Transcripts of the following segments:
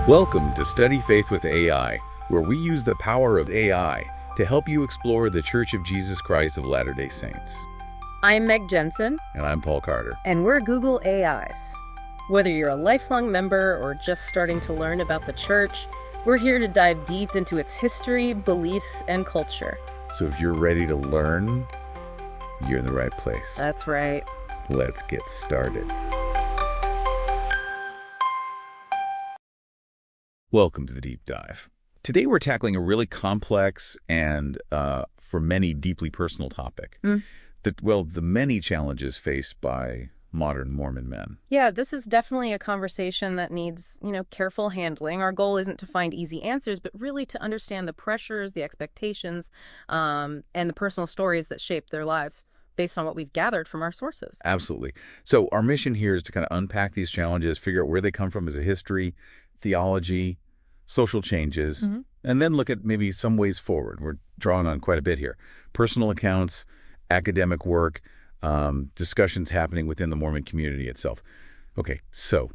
Welcome to Study Faith with AI, where we use the power of AI to help you explore the Church of Jesus Christ of Latter-day Saints. I'm Meg Jensen, And I'm Paul Carter. and we're Google AIs. Whether you're a lifelong member or just starting to learn about the church, we're here to dive deep into its history, beliefs, and culture. So if you're ready to learn, you're in the right place. That's right. Let's get started. Welcome to the Deep Dive. Today we're tackling a really complex and, for many, deeply personal topic. The many challenges faced by modern Mormon men. Yeah, this is definitely a conversation that needs, careful handling. Our goal isn't to find easy answers, but really to understand the pressures, the expectations, and the personal stories that shape their lives based on what we've gathered from our sources. Absolutely. So our mission here is to kind of unpack these challenges, figure out where they come from as a history, theology, social changes, and then look at maybe some ways forward. We're drawing on quite a bit here. Personal accounts, academic work, discussions happening within the Mormon community itself. Okay, so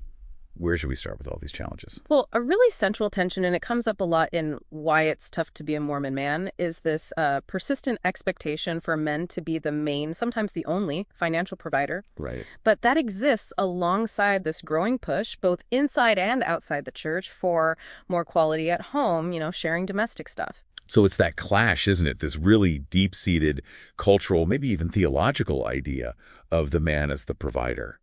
where should we start with all these challenges? Well, a really central tension, and it comes up a lot in why it's tough to be a Mormon man, is this persistent expectation for men to be the main, sometimes the only, financial provider. Right. But that exists alongside this growing push, both inside and outside the church, for more quality at home, sharing domestic stuff. So it's that clash, isn't it? This really deep-seated cultural, maybe even theological idea of the man as the provider.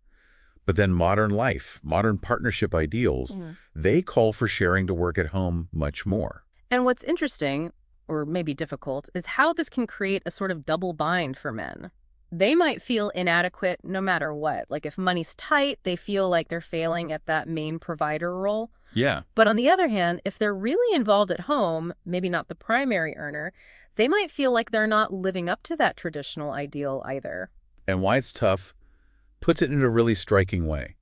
But then modern life, modern partnership ideals, they call for sharing to work at home much more. And what's interesting, or maybe difficult, is how this can create a sort of double bind for men. They might feel inadequate no matter what. Like if money's tight, they feel like they're failing at that main provider role. Yeah. But on the other hand, if they're really involved at home, maybe not the primary earner, they might feel like they're not living up to that traditional ideal either. And why it's tough puts it in a really striking way.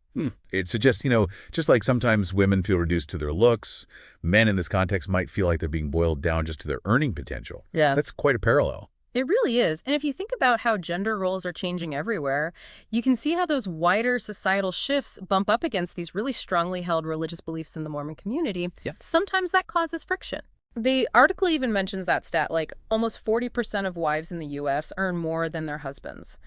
It suggests, just like sometimes women feel reduced to their looks, men in this context might feel like they're being boiled down just to their earning potential. Yeah. That's quite a parallel. It really is. And if you think about how gender roles are changing everywhere, you can see how those wider societal shifts bump up against these really strongly held religious beliefs in the Mormon community. Yeah. Sometimes that causes friction. The article even mentions that stat, like almost 40% of wives in the U.S. earn more than their husbands.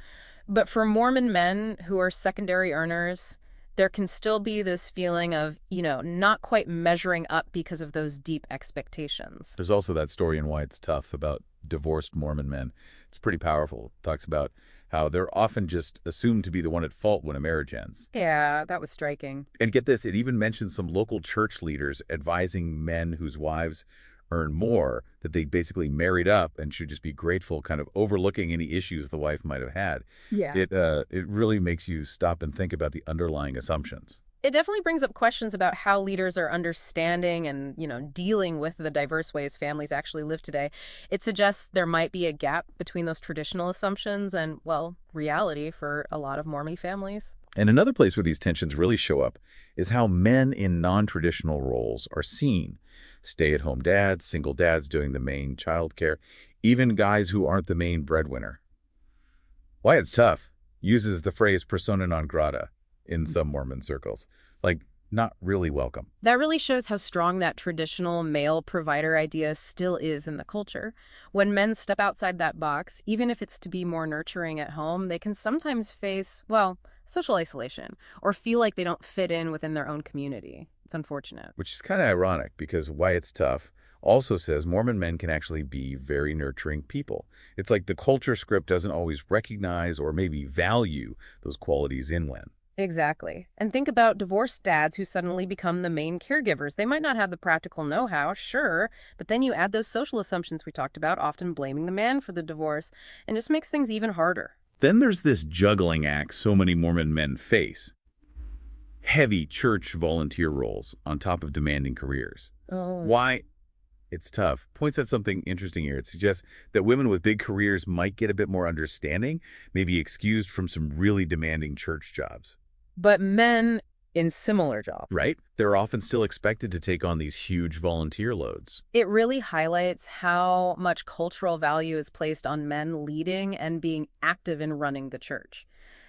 But for Mormon men who are secondary earners, there can still be this feeling of, not quite measuring up because of those deep expectations. There's also that story in Why It's Tough about divorced Mormon men. It's pretty powerful. It talks about how they're often just assumed to be the one at fault when a marriage ends. Yeah, that was striking. And get this, it even mentions some local church leaders advising men whose wives earn more that they basically married up and should just be grateful, kind of overlooking any issues the wife might have had. Yeah. It really makes you stop and think about the underlying assumptions. It definitely brings up questions about how leaders are understanding and, dealing with the diverse ways families actually live today. It suggests there might be a gap between those traditional assumptions and, reality for a lot of Mormon families. And another place where these tensions really show up is how men in non-traditional roles are seen. Stay-at-home dads, single dads doing the main child care, even guys who aren't the main breadwinner. Why It's Tough uses the phrase persona non grata in some Mormon circles, like not really welcome. That really shows how strong that traditional male provider idea still is in the culture. When men step outside that box, even if it's to be more nurturing at home, they can sometimes face, social isolation or feel like they don't fit in within their own community. It's unfortunate. Which is kind of ironic because Why It's Tough also says Mormon men can actually be very nurturing people. It's like the culture script doesn't always recognize or maybe value those qualities in men. Exactly. And think about divorced dads who suddenly become the main caregivers. They might not have the practical know-how, sure, but then you add those social assumptions we talked about, often blaming the man for the divorce, and just makes things even harder. Then there's this juggling act so many Mormon men face. Heavy church volunteer roles on top of demanding careers. Oh. Why It's Tough points out something interesting here. It suggests that women with big careers might get a bit more understanding, maybe excused from some really demanding church jobs. But men in similar jobs. Right? They're often still expected to take on these huge volunteer loads. It really highlights how much cultural value is placed on men leading and being active in running the church.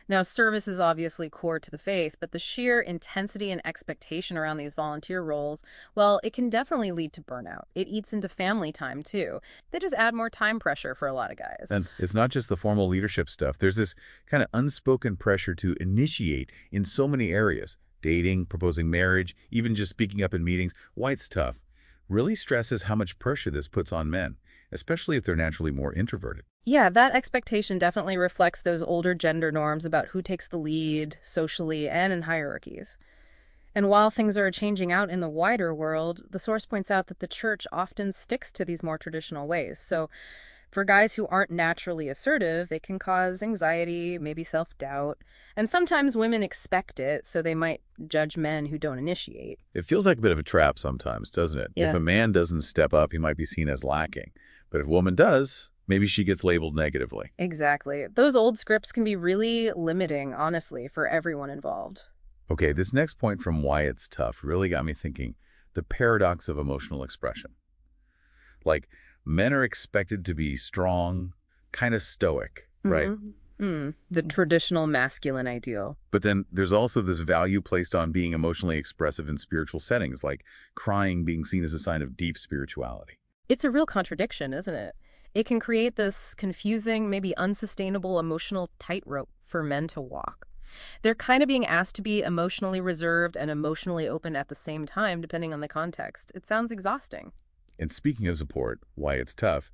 Now, service is obviously core to the faith, but the sheer intensity and expectation around these volunteer roles, well, it can definitely lead to burnout. It eats into family time, too. They just add more time pressure for a lot of And guys. it's not just the formal leadership stuff. There's this kind of unspoken pressure to initiate in so many areas. Dating, proposing marriage, even just speaking up in meetings. Why it's tough really stresses how much pressure this puts on men, especially if they're naturally more introverted. Yeah, that expectation definitely reflects those older gender norms about who takes the lead socially and in hierarchies. And while things are changing out in the wider world, the source points out that the church often sticks to these more traditional ways. So for guys who aren't naturally assertive, it can cause anxiety, maybe self-doubt. And sometimes women expect it, so they might judge men who don't initiate. It feels like a bit of a trap sometimes, doesn't it? If Yeah. a man doesn't step up, he might be seen as lacking. But if a woman does, maybe she gets labeled negatively. Exactly. Those old scripts can be really limiting, honestly, for everyone involved. Okay, this next point from Why It's Tough really got me thinking the paradox of emotional expression. Like, men are expected to be strong, kind of stoic, right? The traditional masculine ideal. But then there's also this value placed on being emotionally expressive in spiritual settings, like crying being seen as a sign of deep spirituality. It's a real contradiction, isn't it? It can create this confusing, maybe unsustainable emotional tightrope for men to walk. They're kind of being asked to be emotionally reserved and emotionally open at the same time, depending on the context. It sounds exhausting. And speaking of support, Why It's Tough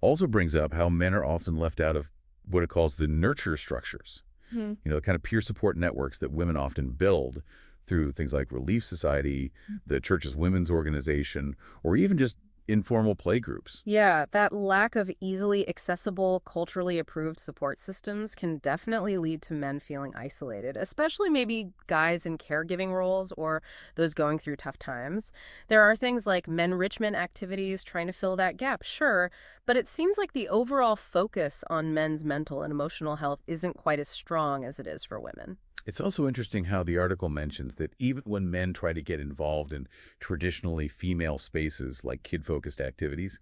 also brings up how men are often left out of what it calls the nurture structures. The kind of peer support networks that women often build through things like Relief Society, the church's women's organization, or even just informal play groups. Yeah, that lack of easily accessible, culturally approved support systems can definitely lead to men feeling isolated, especially maybe guys in caregiving roles or those going through tough times. There are things like menrichment activities trying to fill that gap, sure, but it seems like the overall focus on men's mental and emotional health isn't quite as strong as it is for women. It's also interesting how the article mentions that even when men try to get involved in traditionally female spaces like kid-focused activities,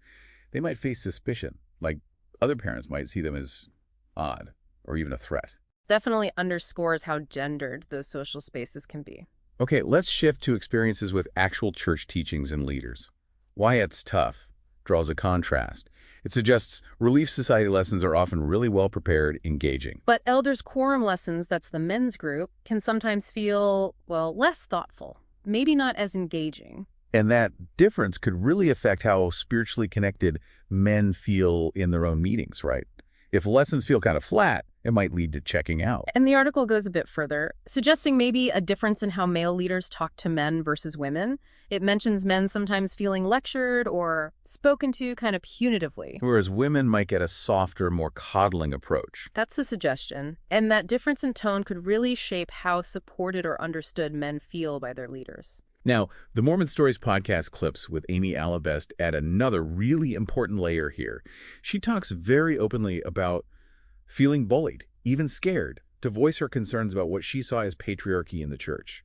they might face suspicion, like other parents might see them as odd or even a threat. Definitely underscores how gendered those social spaces can be. Okay, let's shift to experiences with actual church teachings and leaders. Why It's Tough draws a contrast. It suggests Relief Society lessons are often really well prepared, engaging. But elders' quorum lessons, that's the men's group, can sometimes feel, well, less thoughtful, maybe not as engaging. And that difference could really affect how spiritually connected men feel in their own meetings, right? If lessons feel kind of flat, it might lead to checking out. And the article goes a bit further, suggesting maybe a difference in how male leaders talk to men versus women. It mentions men sometimes feeling lectured or spoken to kind of punitively. Whereas women might get a softer, more coddling approach. That's the suggestion. And that difference in tone could really shape how supported or understood men feel by their leaders. Now, the Mormon Stories podcast clips with Amy Alabest add another really important layer here. She talks very openly about feeling bullied, even scared, to voice her concerns about what she saw as patriarchy in the church.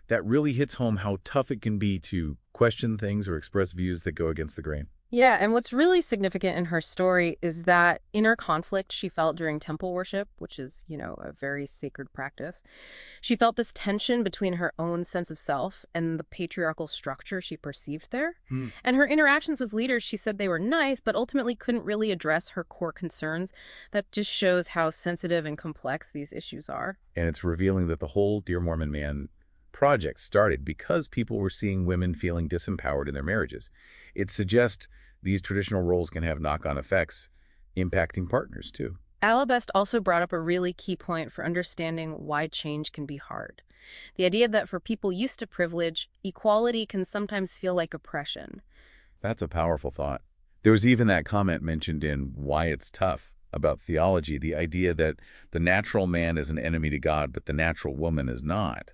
That really hits home how tough it can be to question things or express views that go against the grain. Yeah, and what's really significant in her story is that inner conflict she felt during temple worship, which is, a very sacred practice. She felt this tension between her own sense of self and the patriarchal structure she perceived there. And her interactions with leaders, she said they were nice, but ultimately couldn't really address her core concerns. That just shows how sensitive and complex these issues are. And it's revealing that the whole Dear Mormon Man project started because people were seeing women feeling disempowered in their marriages. It suggests these traditional roles can have knock-on effects, impacting partners too. Alabest also brought up a really key point for understanding why change can be hard. The idea that for people used to privilege, equality can sometimes feel like oppression. That's a powerful thought. There was even that comment mentioned in Why It's Tough about theology, the idea that the natural man is an enemy to God, but the natural woman is not.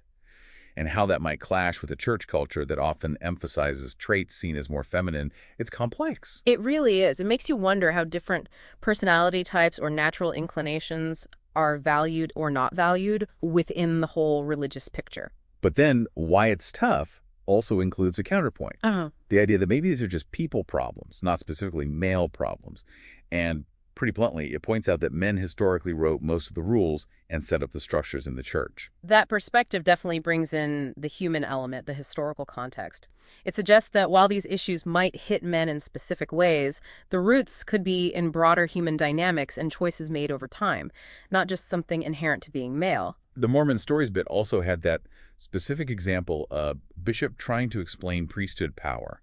And how that might clash with a church culture that often emphasizes traits seen as more feminine. It's complex. It really is. It makes you wonder how different personality types or natural inclinations are valued or not valued within the whole religious picture. But then Why It's Tough also includes a counterpoint. The idea that maybe these are just people problems, not specifically male problems. And pretty bluntly, it points out that men historically wrote most of the rules and set up the structures in the church. That perspective definitely brings in the human element, the historical context. It suggests that while these issues might hit men in specific ways, the roots could be in broader human dynamics and choices made over time, not just something inherent to being male. The Mormon stories bit also had that specific example of bishop trying to explain priesthood power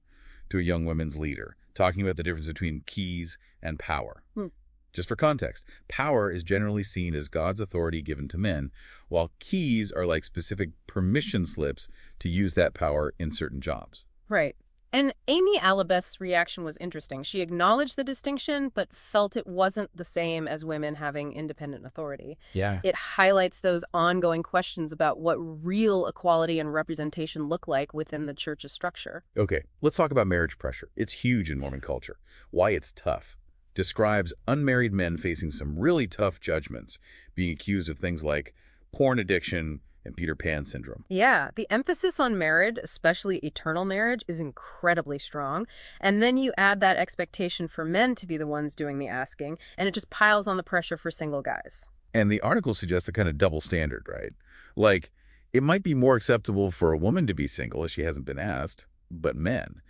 to a young women's leader, talking about the difference between keys and power. Hmm. Just for context, power is generally seen as God's authority given to men, while keys are like specific permission slips to use that power in certain jobs. Right. And Amy Alabest's reaction was interesting. She acknowledged the distinction, but felt it wasn't the same as women having independent authority. Yeah. It highlights those ongoing questions about what real equality and representation look like within the church's structure. Okay, let's talk about marriage pressure. It's huge in Mormon culture. Why it's tough. Describes unmarried men facing some really tough judgments, being accused of things like porn addiction and Peter Pan syndrome. Yeah, the emphasis on marriage, especially eternal marriage, is incredibly strong. And then you add that expectation for men to be the ones doing the asking, and it just piles on the pressure for single guys. And the article suggests a kind of double standard, right? Like, it might be more acceptable for a woman to be single if she hasn't been asked, but men,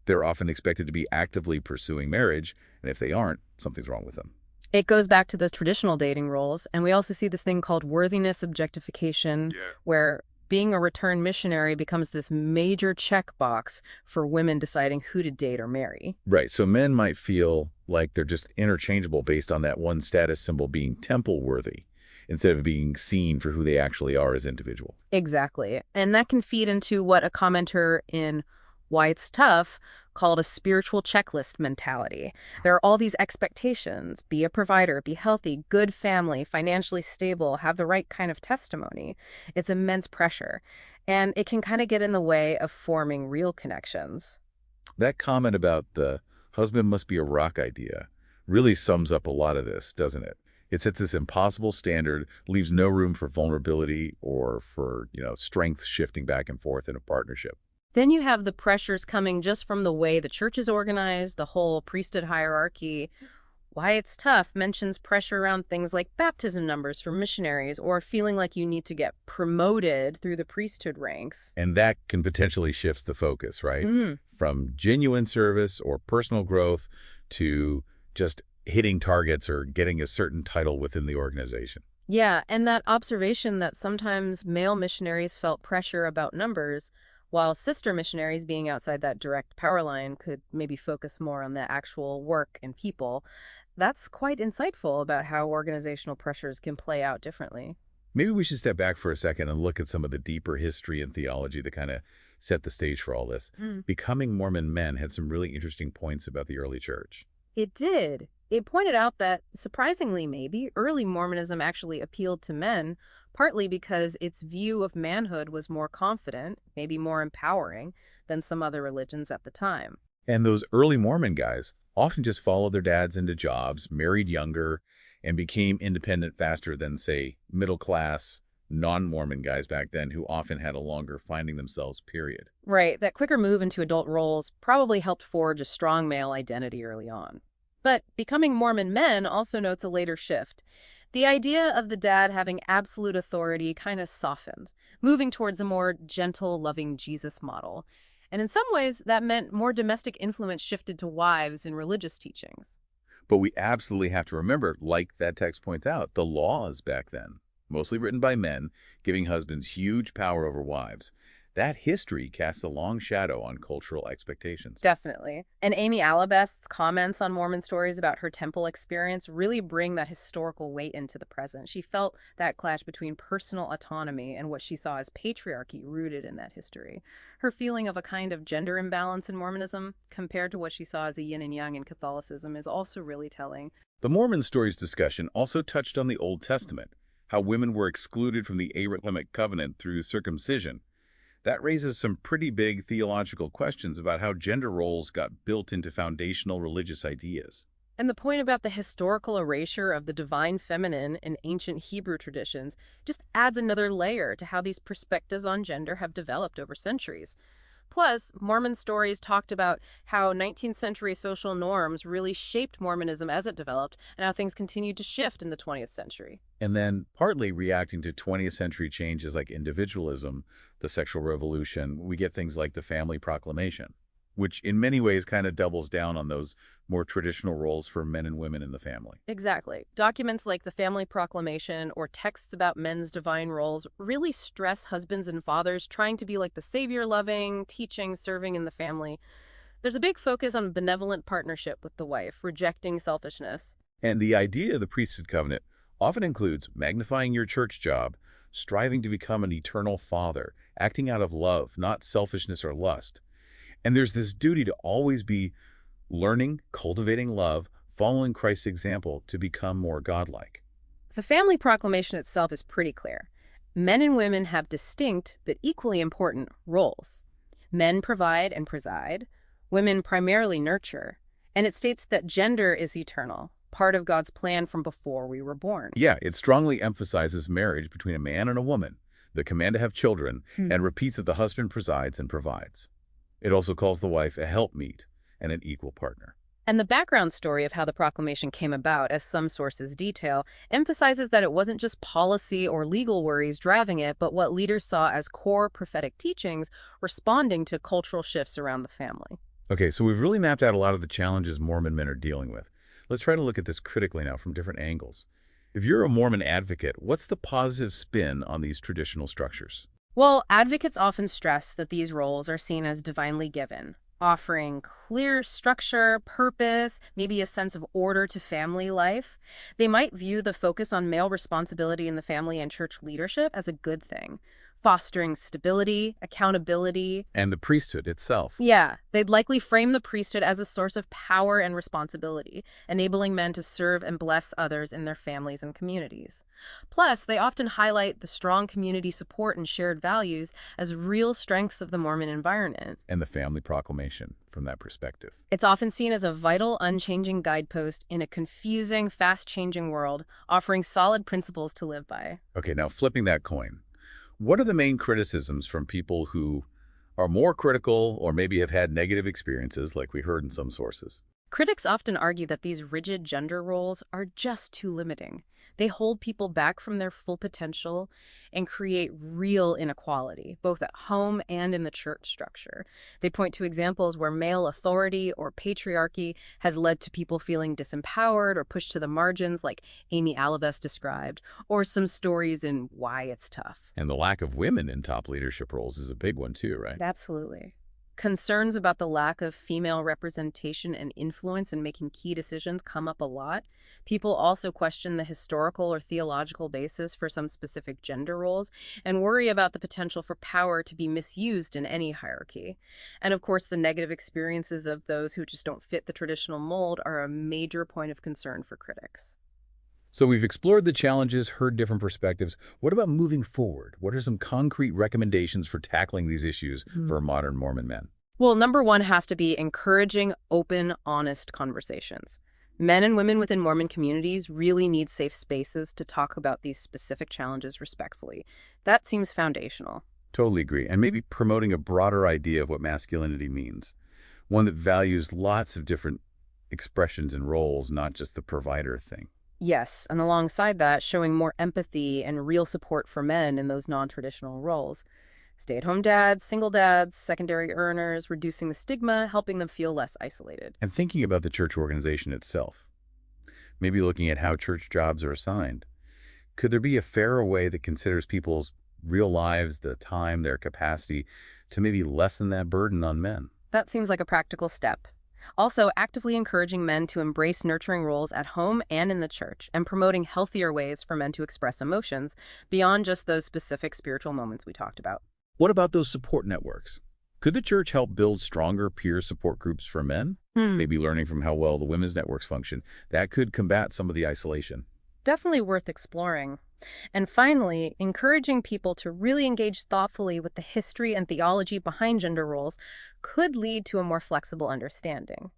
they're often expected to be actively pursuing marriage, and if they aren't, something's wrong with them. It goes back to those traditional dating roles, and we also see this thing called worthiness objectification, where being a returned missionary becomes this major checkbox for women deciding who to date or marry. Right, so men might feel like they're just interchangeable based on that one status symbol being temple worthy, instead of being seen for who they actually are as individuals. Exactly. And that can feed into what a commenter in Why It's Tough called a spiritual checklist mentality. There are all these expectations: be a provider, be healthy, good family, financially stable, have the right kind of testimony. It's immense pressure, and it can kind of get in the way of forming real connections. That comment about the husband must be a rock idea really sums up a lot of this, doesn't it? It sets this impossible standard, leaves no room for vulnerability or for, strength shifting back and forth in a partnership. Then you have the pressures coming just from the way the church is organized, the whole priesthood hierarchy. Why It's Tough mentions pressure around things like baptism numbers for missionaries or feeling like you need to get promoted through the priesthood ranks. And that can potentially shift the focus, right? Mhm. From genuine service or personal growth to just hitting targets or getting a certain title within the organization. Yeah, and that observation that sometimes male missionaries felt pressure about numbers, while sister missionaries being outside that direct power line could maybe focus more on the actual work and people, that's quite insightful about how organizational pressures can play out differently. Maybe we should step back for a second and look at some of the deeper history and theology that kind of set the stage for all this. Becoming Mormon Men had some really interesting points about the early church. It did. It pointed out that, surprisingly maybe, early Mormonism actually appealed to men, partly because its view of manhood was more confident, maybe more empowering, than some other religions at the time. And those early Mormon guys often just followed their dads into jobs, married younger, and became independent faster than, say, middle-class, non-Mormon guys back then who often had a longer finding themselves period. Right, that quicker move into adult roles probably helped forge a strong male identity early on. But becoming Mormon Men also notes a later shift. The idea of the dad having absolute authority kind of softened, moving towards a more gentle, loving Jesus model. And in some ways, that meant more domestic influence shifted to wives in religious teachings. But we absolutely have to remember, like that text points out, the laws back then, mostly written by men, giving husbands huge power over wives. That history casts a long shadow on cultural expectations. Definitely. And Amy Alabest's comments on Mormon stories about her temple experience really bring that historical weight into the present. She felt that clash between personal autonomy and what she saw as patriarchy rooted in that history. Her feeling of a kind of gender imbalance in Mormonism, compared to what she saw as a yin and yang in Catholicism, is also really telling. The Mormon stories discussion also touched on the Old Testament, how women were excluded from the Abrahamic covenant through circumcision. That raises some pretty big theological questions about how gender roles got built into foundational religious ideas. And the point about the historical erasure of the divine feminine in ancient Hebrew traditions just adds another layer to how these perspectives on gender have developed over centuries. Plus, Mormon stories talked about how 19th century social norms really shaped Mormonism as it developed, and how things continued to shift in the 20th century. And then partly reacting to 20th century changes like individualism, the sexual revolution, we get things like the family proclamation, which in many ways kind of doubles down on those more traditional roles for men and women in the family. Exactly. Documents like the Family Proclamation or texts about men's divine roles really stress husbands and fathers trying to be like the savior loving, teaching, serving in the family. There's a big focus on benevolent partnership with the wife, rejecting selfishness. And the idea of the priesthood covenant often includes magnifying your church job, striving to become an eternal father, acting out of love, not selfishness or lust. And there's this duty to always be learning, cultivating love, following Christ's example to become more godlike. The Family Proclamation itself is pretty clear. Men and women have distinct but equally important roles. Men provide and preside, women primarily nurture, and it states that gender is eternal, part of God's plan from before we were born. Yeah, it strongly emphasizes marriage between a man and a woman, the command to have children, and repeats that the husband presides and provides. It also calls the wife a helpmeet and an equal partner. And the background story of how the proclamation came about, as some sources detail, emphasizes that it wasn't just policy or legal worries driving it, but what leaders saw as core prophetic teachings responding to cultural shifts around the family. Okay, so we've really mapped out a lot of the challenges Mormon men are dealing with. Let's try to look at this critically now from different angles. If you're a Mormon advocate, what's the positive spin on these traditional structures? Well, advocates often stress that these roles are seen as divinely given, offering clear structure, purpose, maybe a sense of order to family life. They might view the focus on male responsibility in the family and church leadership as a good thing, fostering stability, accountability. And the priesthood itself. Yeah, they'd likely frame the priesthood as a source of power and responsibility, enabling men to serve and bless others in their families and communities. Plus, they often highlight the strong community support and shared values as real strengths of the Mormon environment. And the family proclamation from that perspective. It's often seen as a vital, unchanging guidepost in a confusing, fast-changing world, offering solid principles to live by. Okay, now flipping that coin. What are the main criticisms from people who are more critical or maybe have had negative experiences, like we heard in some sources? Critics often argue that these rigid gender roles are just too limiting. They hold people back from their full potential and create real inequality, both at home and in the church structure. They point to examples where male authority or patriarchy has led to people feeling disempowered or pushed to the margins, like Amy Alabes described, or some stories in Why It's Tough. And the lack of women in top leadership roles is a big one too, right? Absolutely. Concerns about the lack of female representation and influence in making key decisions come up a lot. People also question the historical or theological basis for some specific gender roles and worry about the potential for power to be misused in any hierarchy. And of course, the negative experiences of those who just don't fit the traditional mold are a major point of concern for critics. So we've explored the challenges, heard different perspectives. What about moving forward? What are some concrete recommendations for tackling these issues for modern Mormon men? Well, number one has to be encouraging open, honest conversations. Men and women within Mormon communities really need safe spaces to talk about these specific challenges respectfully. That seems foundational. Totally agree. And maybe promoting a broader idea of what masculinity means. One that values lots of different expressions and roles, not just the provider thing. Yes, and alongside that, showing more empathy and real support for men in those non-traditional roles. Stay-at-home dads, single dads, secondary earners, reducing the stigma, helping them feel less isolated. And thinking about the church organization itself. Maybe looking at how church jobs are assigned. Could there be a fairer way that considers people's real lives, the time, their capacity, to maybe lessen that burden on men? That seems like a practical step. Also, actively encouraging men to embrace nurturing roles at home and in the church, and promoting healthier ways for men to express emotions beyond just those specific spiritual moments we talked about. What about those support networks? Could the church help build stronger peer support groups for men? Maybe learning from how well the women's networks function. That could combat some of the isolation. Definitely worth exploring. And finally, encouraging people to really engage thoughtfully with the history and theology behind gender roles could lead to a more flexible understanding.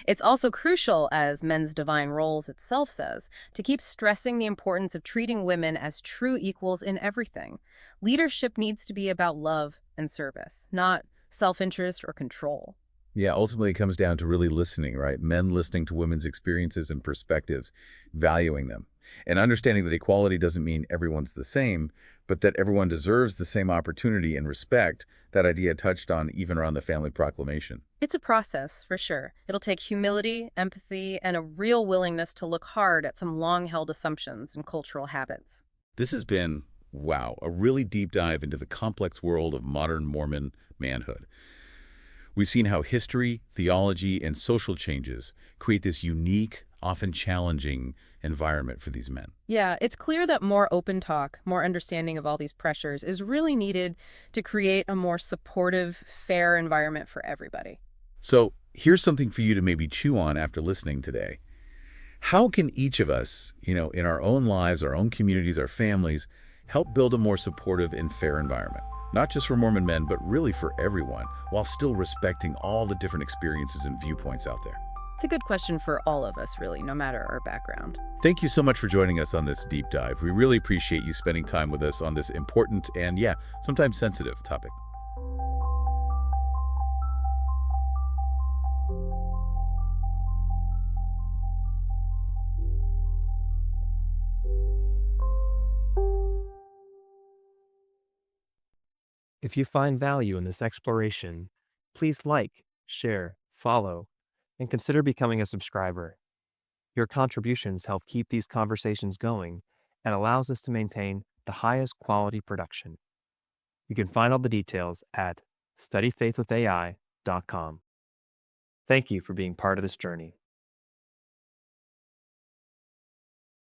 It's also crucial, as Men's Divine Roles itself says, to keep stressing the importance of treating women as true equals in everything. Leadership needs to be about love and service, not self-interest, or control. Yeah, ultimately it comes down to really listening, right? Men listening to women's experiences and perspectives, valuing them, and understanding that equality doesn't mean everyone's the same, but that everyone deserves the same opportunity and respect. That idea touched on even around the Family Proclamation. It's a process, for sure. It'll take humility, empathy, and a real willingness to look hard at some long-held assumptions and cultural habits. This has been, wow, a really deep dive into the complex world of modern Mormon manhood. We've seen how history, theology, and social changes create this unique, often challenging environment for these men. Yeah, it's clear that more open talk, more understanding of all these pressures is really needed to create a more supportive, fair environment for everybody. So here's something for you to maybe chew on after listening today. How can each of us, in our own lives, our own communities, our families, help build a more supportive and fair environment? Not just for Mormon men, but really for everyone, while still respecting all the different experiences and viewpoints out there. It's a good question for all of us, really, no matter our background. Thank you so much for joining us on this deep dive. We really appreciate you spending time with us on this important and, yeah, sometimes sensitive topic. If you find value in this exploration, please like, share, follow, and consider becoming a subscriber. Your contributions help keep these conversations going and allows us to maintain the highest quality production. You can find all the details at studyfaithwithai.com. Thank you for being part of this journey.